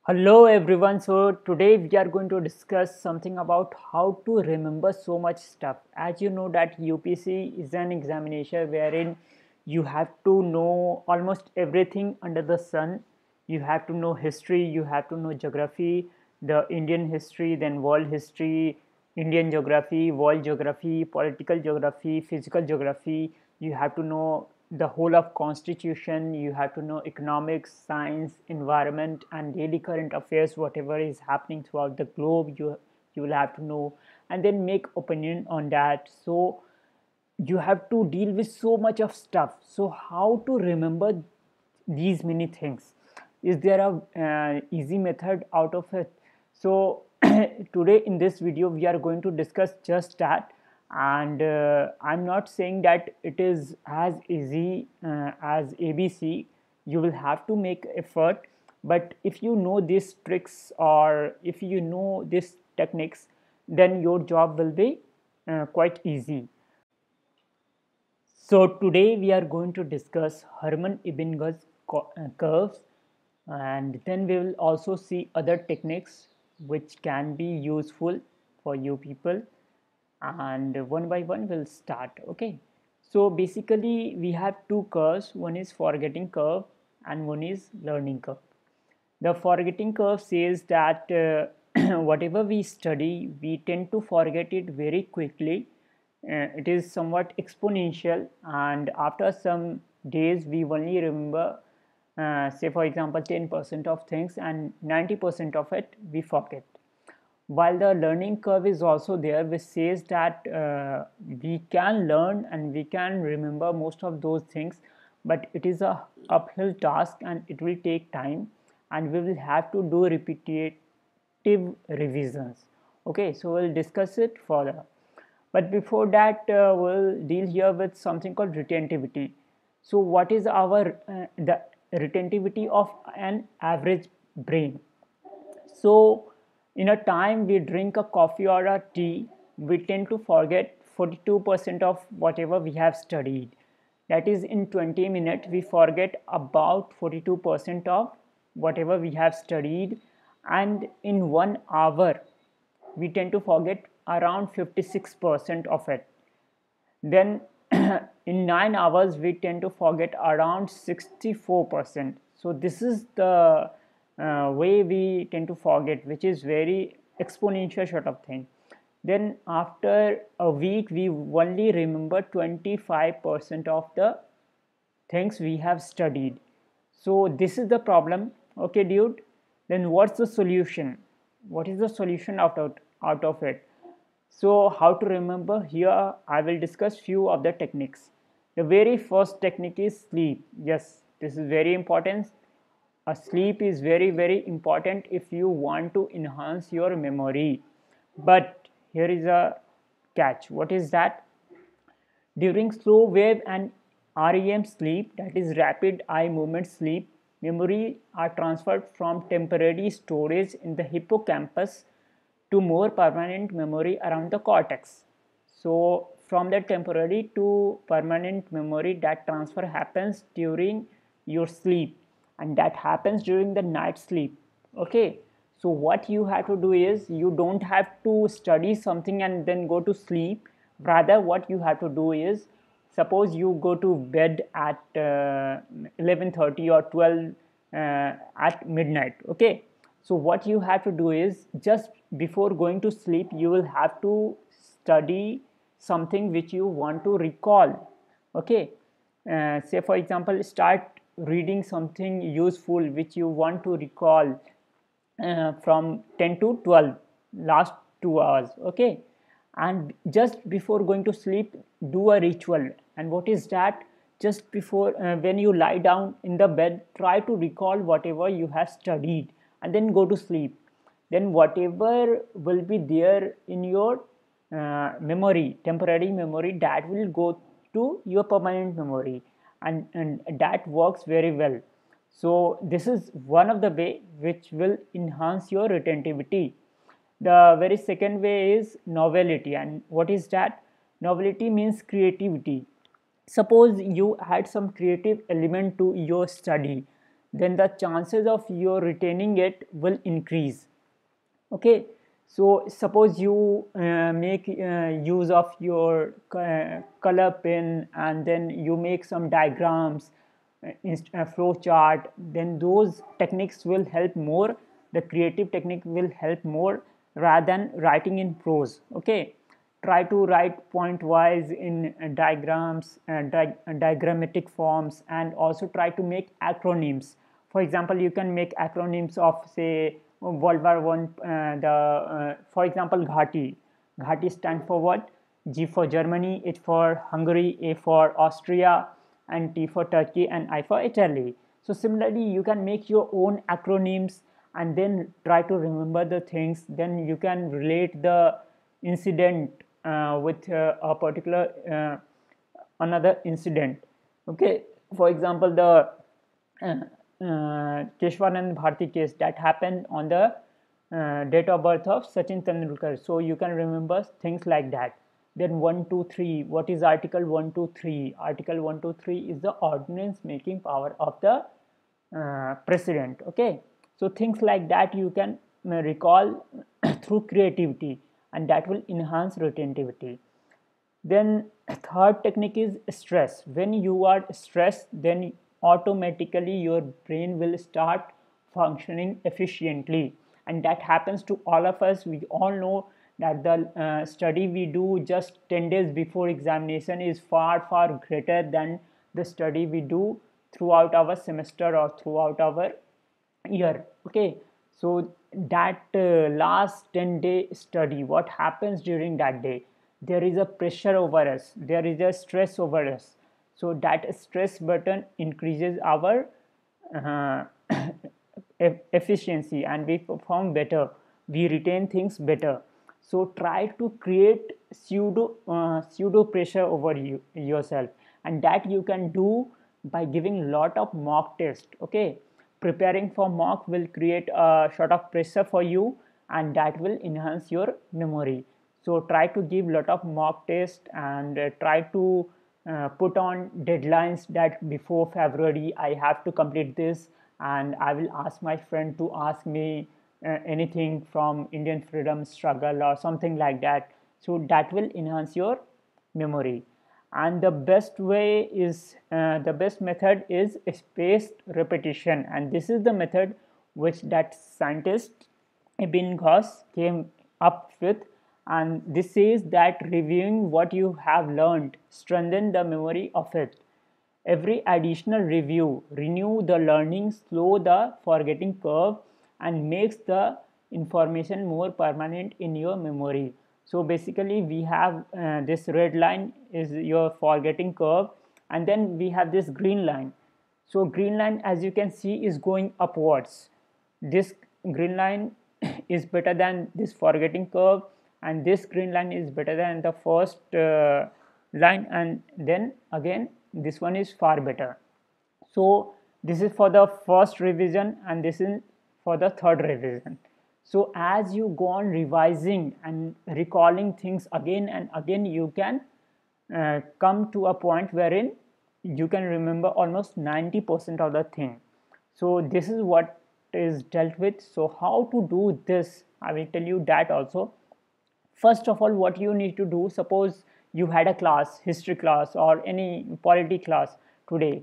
Hello everyone. So today we are going to discuss something about how to remember so much stuff. As you know that UPSC is an examination wherein you have to know almost everything under the sun. You have to know history, you have to know geography, the Indian history, then world history, Indian geography, world geography, political geography, physical geography. You have to know the whole of constitution. You have to know economics, science, environment, and daily current affairs. Whatever is happening throughout the globe, you will have to know, and then make opinion on that. So you have to deal with so much of stuff. So how to remember these many things? Is there a easy method out of it? So today in this video we are going to discuss just that. And I'm not saying that it is as easy as ABC. You will have to make effort, but if you know these tricks or if you know these techniques, then your job will be quite easy. So today we are going to discuss Hermann Ebbinghaus curves, and then we will also see other techniques which can be useful for you people, and one by one we'll start. Okay, so basically we have two curves. One is forgetting curve and one is learning curve. The forgetting curve says that whatever we study, we tend to forget it very quickly. It is somewhat exponential, and after some days, we only remember, say, for example, 10% of things, and 90% of it we forget. While the learning curve is also there, which says that we can learn and we can remember most of those things, but it is a uphill task and it will take time, and we will have to do repetitive revisions. Okay, so we'll discuss it further. But before that, we'll deal here with something called retentivity. So what is our the retentivity of an average brain? So in a time we drink a coffee or a tea, we tend to forget 42% of whatever we have studied. That is, in 20 minutes we forget about 42% of whatever we have studied, and in 1 hour we tend to forget around 56% of it. Then in 9 hours we tend to forget around 64%. So this is the way we tend to forget, which is very exponential sort of thing. Then after a week we only remember 25% of the things we have studied. So this is the problem. Okay, dude, then what's the solution? What is the solution out of it? So how to remember? Here I will discuss few of the techniques. The very first technique is sleep. Yes, this is very important. A sleep is very important if you want to enhance your memory. But here is a catch. What is that? During slow wave and REM sleep, that is rapid eye movement sleep, memory are transferred from temporary storage in the hippocampus to more permanent memory around the cortex. So from the temporary to permanent memory, that transfer happens during your sleep, and that happens during the night sleep. Okay, so what you have to do is, you don't have to study something and then go to sleep. Rather, what you have to do is, suppose you go to bed at 11:30 or 12 at midnight. Okay, so what you have to do is, just before going to sleep you will have to study something which you want to recall. Okay, say for example, start reading something useful which you want to recall from 10 to 12, last 2 hours. Okay, and just before going to sleep do a ritual. And what is that? Just before, when you lie down in the bed, try to recall whatever you have studied and then go to sleep. Then whatever will be there in your memory, temporary memory, that will go to your permanent memory, and that works very well. So this is one of the way which will enhance your retentivity. The very second way is novelty. And what is that? Novelty means creativity. Suppose you add some creative element to your study. then the chances of your retaining it will increase. Okay, so suppose you make use of your color pen, and then you make some diagrams, flow chart, then those techniques will help more. The creative technique will help more rather than writing in prose. Okay, try to write point wise in diagrams, diagrammatic forms, and also try to make acronyms. For example, you can make acronyms of, say, World War One. For example, Ghati. Ghati stand for what? G for Germany, H for Hungary, A for Austria, and T for Turkey, and I for Italy. So similarly, you can make your own acronyms and then try to remember the things. Then you can relate the incident with a particular another incident. Okay, for example, the Keshwanand Bharti case that happened on the date of birth of Sachin Tendulkar. So you can remember things like that. Then 1, 2, 3. What is Article 1, 2, 3? Article 1, 2, 3 is the ordinance making power of the president. Okay, so things like that you can recall through creativity, and that will enhance retentivity. Then third technique is stress. When you are stressed, then automatically your brain will start functioning efficiently, and that happens to all of us. We all know that the study we do just 10 days before examination is far greater than the study we do throughout our semester or throughout our year. Okay, so that last 10-day study, what happens during that day? There is a pressure over us, there is a stress over us. So that stress button increases our uh, efficiency, and we perform better, we retain things better. So try to create pseudo pressure over yourself, and that you can do by giving lot of mock test. Okay, preparing for mock will create a sort of pressure for you, and that will enhance your memory. So try to give lot of mock test, and try to put on deadlines that before February I have to complete this, and I will ask my friend to ask me anything from Indian freedom struggle or something like that. So that will enhance your memory. And the best way is the best method is spaced repetition, and this is the method which that scientist Ebbinghaus came up with. And this says that reviewing what you have learned strengthen the memory of it. Every additional review renew the learning, slow the forgetting curve, and makes the information more permanent in your memory. So basically we have this red line is your forgetting curve, and then we have this green line. So green line, as you can see, is going upwards. This green line is better than this forgetting curve, and this green line is better than the first line, and then again this one is far better. So this is for the first revision, and this is for the third revision. So as you go on revising and recalling things again and again, you can come to a point wherein you can remember almost 90% of the thing. So this is what is dealt with. So how to do this, I will tell you that also. First of all, what you need to do, suppose you had a class, history class or any polity class today.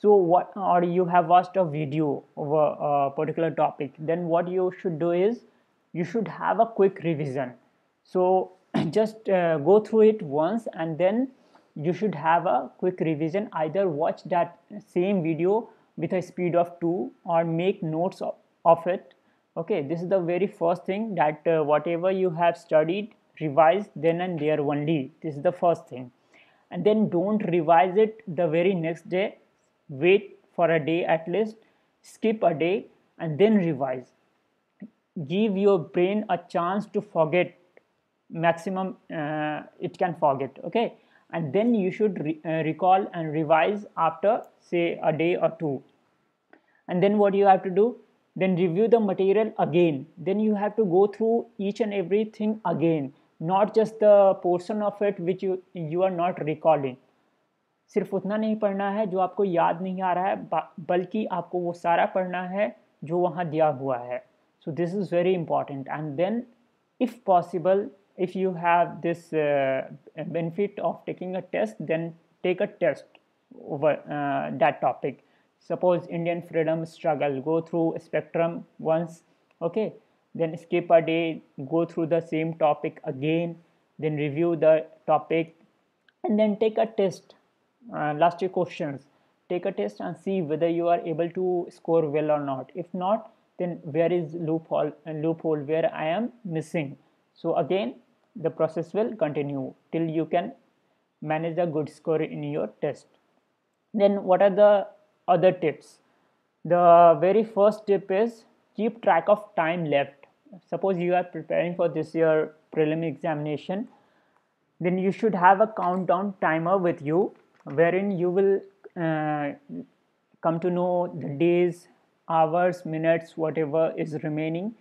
So what, or you have watched a video over a particular topic, then what you should do is you should have a quick revision. So just go through it once, and then you should have a quick revision. Either watch that same video with a speed of 2 or make notes of it. Okay, this is the very first thing, that whatever you have studied, revise then and there only. This is the first thing. And then don't revise it the very next day. Wait for a day at least, skip a day, and then revise. Give your brain a chance to forget maximum it can forget. Okay, and then you should recall and revise after, say, a day or two. And then what you have to do, then review the material again. Then you have to go through each and everything again, not just the portion of it which you are not recalling. सिर्फ उतना नहीं पढ़ना है जो आपको याद नहीं आ रहा है, बल्कि आपको वो सारा पढ़ना है जो वहाँ दिया हुआ है. So this is very important. And then if possible, if you have this benefit of taking a test, then take a test over that topic. Suppose Indian freedom struggle, go through spectrum once, okay, then skip a day, go through the same topic again, then review the topic, and then take a test. Last year questions, take a test and see whether you are able to score well or not. If not, then where is loophole where I am missing. So again the process will continue till you can manage a good score in your test. Then what are the other tips? The very first tip is keep track of time left. Suppose you are preparing for this year prelim examination, then you should have a countdown timer with you, wherein you will come to know the days, hours, minutes, whatever is remaining.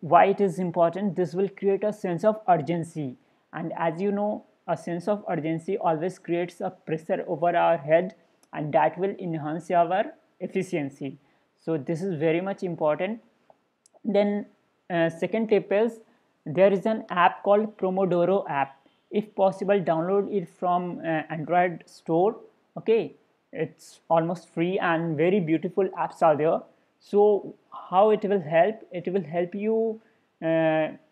Why it is important? This will create a sense of urgency, and as you know, a sense of urgency always creates a pressure over our head, and that will enhance our efficiency. So this is very much important. Then second tip is, there is an app called Pomodoro app. If possible, download it from Android store. Okay, it's almost free and very beautiful apps are there. So how it will help? It will help you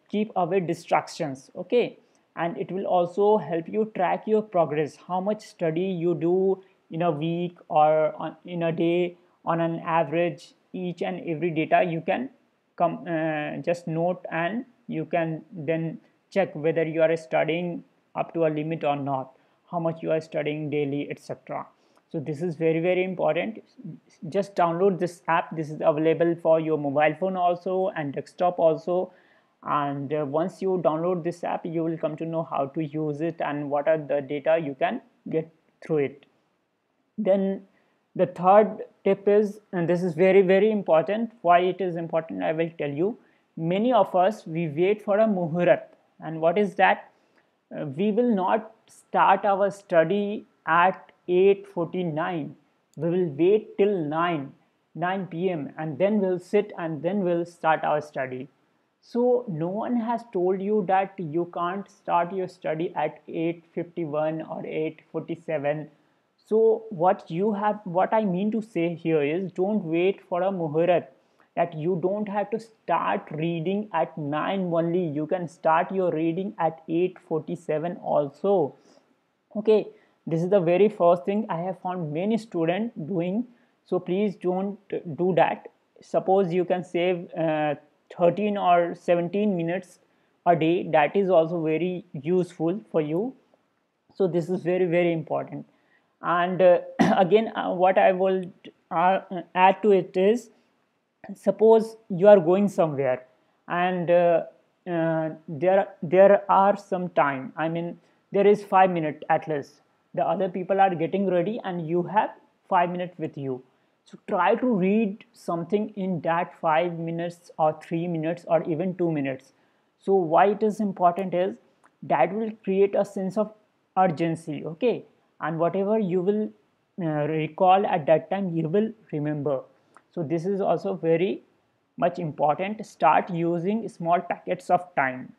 keep away distractions. Okay, and it will also help you track your progress, how much study you do in a week or in a day. On an average, each and every data you can just note, and you can then check whether you are studying up to a limit or not, how much you are studying daily, etc. So this is very, very important. Just download this app. This is available for your mobile phone also and desktop also. And once you download this app, you will come to know how to use it and what are the data you can get through it. Then the third tip is, and this is very, very important. Why it is important, I will tell you. Many of us, we wait for a muhurat. And what is that? We will not start our study at 8:49. We will wait till 9 p.m. and then we'll sit and then we'll start our study. So no one has told you that you can't start your study at 8:51 or 8:47. So what I mean to say here is, don't wait for a muhurat, that you don't have to start reading at 9 only. You can start your reading at 8:47 also. Okay, this is the very first thing I have found many students doing. So please don't do that. Suppose you can save 13 or 17 minutes a day, that is also very useful for you. So this is very, very important. And again, what I will add to it is, suppose you are going somewhere and there are some time, I mean there is 5 minutes at least, the other people are getting ready and you have 5 minutes with you. So try to read something in that 5 minutes or 3 minutes or even 2 minutes. So why it is important is, that will create a sense of urgency. Okay, and whatever you will recall at that time, you will remember. So this is also very much important. Start using small packets of time.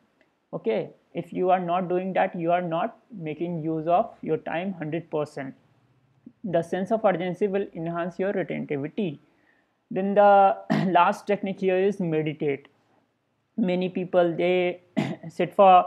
Okay, if you are not doing that, you are not making use of your time 100%. The sense of urgency will enhance your retentivity. Then the last technique here is meditate. Many people, they sit for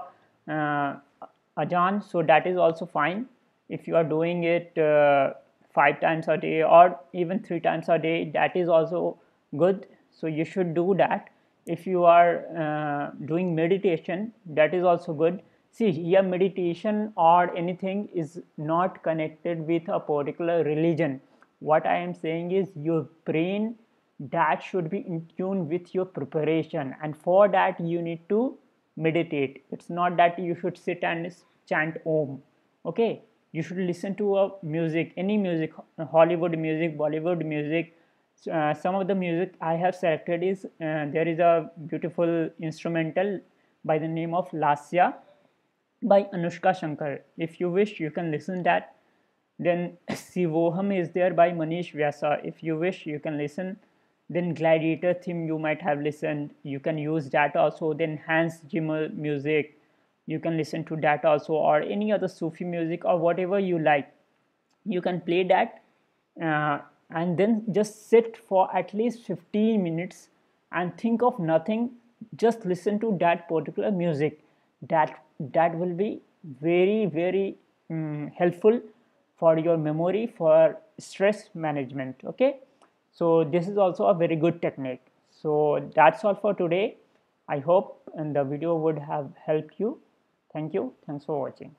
ajan, so that is also fine. If you are doing it 5 times a day or even 3 times a day, that is also good. So you should do that. If you are doing meditation, that is also good. See, here meditation or anything is not connected with a particular religion. What I am saying is, your brain, that should be in tune with your preparation, and for that you need to meditate. It's not that you should sit and chant om. Okay, you should listen to a music, any music, Hollywood music, Bollywood music. Some of the music I have selected is, there is a beautiful instrumental by the name of Lasya by Anushka Shankar. If you wish, you can listen that. Then Sivoham is there by Manish Vyasa. If you wish, you can listen. Then Gladiator theme you might have listened. You can use that also. Then Hans Zimmer music, you can listen to that also, or any other Sufi music or whatever you like. You can play that, uh, and then just sit for at least 15 minutes and think of nothing. Just listen to that particular music. That will be very very helpful for your memory, for stress management. Okay, so this is also a very good technique. So that's all for today. I hope and the video would have helped you. Thank you. Thanks for watching.